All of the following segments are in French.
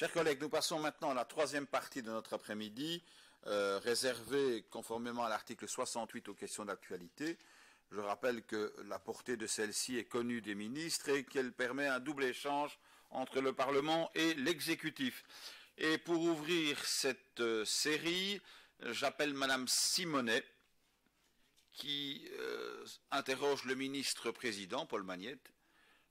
Chers collègues, nous passons maintenant à la troisième partie de notre après-midi, réservée conformément à l'article 68 aux questions d'actualité. Je rappelle que la portée de celle-ci est connue des ministres et qu'elle permet un double échange entre le Parlement et l'exécutif. Et pour ouvrir cette série, j'appelle Madame Simonet, qui interroge le ministre-président, Paul Magnette,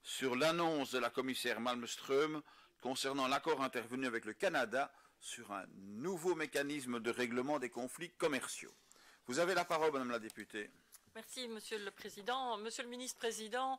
sur l'annonce de la commissaire Malmström concernant l'accord intervenu avec le Canada sur un nouveau mécanisme de règlement des conflits commerciaux. Vous avez la parole, Madame la députée. Merci, Monsieur le Président. Monsieur le Ministre-Président,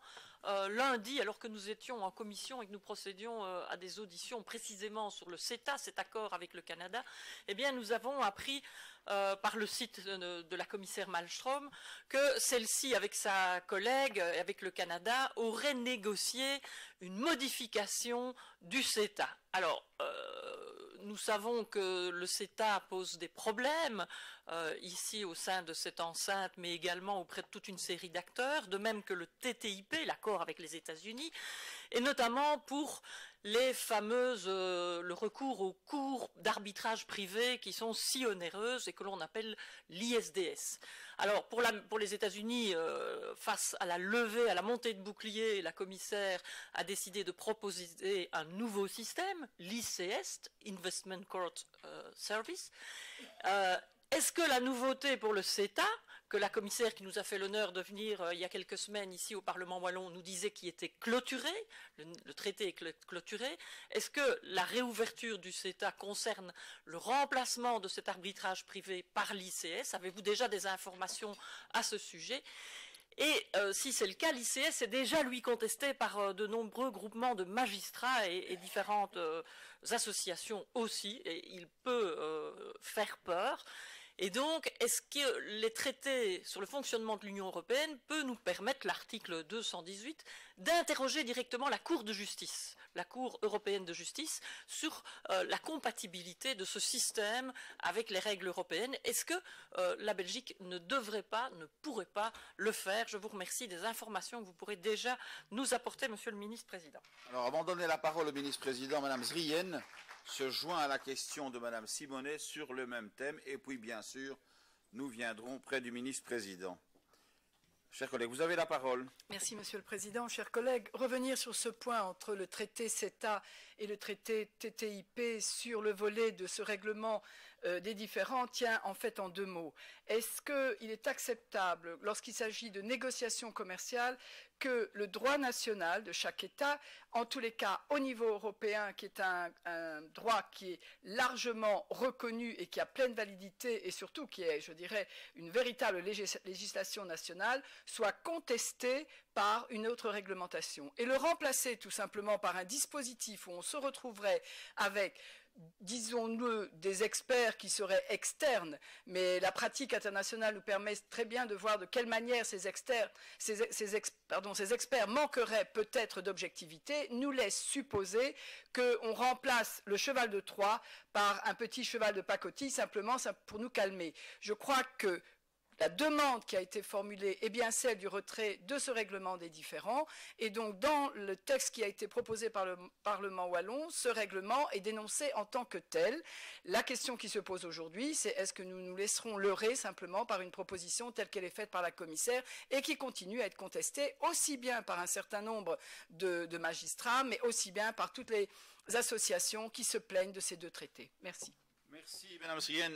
lundi, alors que nous étions en commission et que nous procédions à des auditions précisément sur le CETA, cet accord avec le Canada, eh bien, nous avons appris par le site de la commissaire Malmström que celle-ci, avec sa collègue, avec le Canada, aurait négocié une modification du CETA. Alors, nous savons que le CETA pose des problèmes ici au sein de cette enceinte, mais également auprès de toute une série d'acteurs, de même que le TTIP, l'accord avec les États-Unis, et notamment pour les fameuses, le recours aux cours d'arbitrage privé qui sont si onéreuses et que l'on appelle l'ISDS. Alors, pour les États-Unis, face à la levée, à la montée de bouclier, la commissaire a décidé de proposer un nouveau système, l'ICS, Investment Court Service. Est-ce que la nouveauté pour le CETA, que la commissaire qui nous a fait l'honneur de venir il y a quelques semaines ici au Parlement wallon nous disait qu'il était clôturé, le traité est clôturé, est-ce que la réouverture du CETA concerne le remplacement de cet arbitrage privé par l'ICS? Avez-vous déjà des informations à ce sujet? Et si c'est le cas, l'ICS est déjà, lui, contesté par de nombreux groupements de magistrats et différentes associations aussi, et il peut faire peur. Et donc, est-ce que les traités sur le fonctionnement de l'Union européenne peuvent nous permettre, l'article 218, d'interroger directement la Cour de justice, la Cour européenne de justice, sur la compatibilité de ce système avec les règles européennes? Est-ce que la Belgique ne devrait pas, ne pourrait pas le faire? Je vous remercie des informations que vous pourrez déjà nous apporter, Monsieur le Ministre-Président. Alors, avant de donner la parole au ministre-président, Madame Zrien se joint à la question de Madame Simonet sur le même thème, et puis bien sûr, nous viendrons près du ministre-président. Chers collègues, vous avez la parole. Merci, Monsieur le Président. Chers collègues, revenir sur ce point entre le traité CETA et le traité TTIP sur le volet de ce règlement des différends tient en fait en deux mots. Est-ce qu'il est acceptable, lorsqu'il s'agit de négociations commerciales, que le droit national de chaque État, en tous les cas au niveau européen, qui est un droit qui est largement reconnu et qui a pleine validité et surtout qui est, je dirais, une véritable législation nationale, soit contesté par une autre réglementation et le remplacer tout simplement par un dispositif où on se retrouverait avec, disons-nous, des experts qui seraient externes, mais la pratique internationale nous permet très bien de voir de quelle manière ces experts manqueraient peut-être d'objectivité, nous laisse supposer qu'on remplace le cheval de Troie par un petit cheval de pacotille, simplement pour nous calmer. Je crois que la demande qui a été formulée est bien celle du retrait de ce règlement des différends, et donc dans le texte qui a été proposé par le Parlement wallon, ce règlement est dénoncé en tant que tel. La question qui se pose aujourd'hui, c'est est-ce que nous nous laisserons leurrer simplement par une proposition telle qu'elle est faite par la commissaire et qui continue à être contestée aussi bien par un certain nombre de magistrats, mais aussi bien par toutes les associations qui se plaignent de ces deux traités. Merci. Merci, Madame Srien.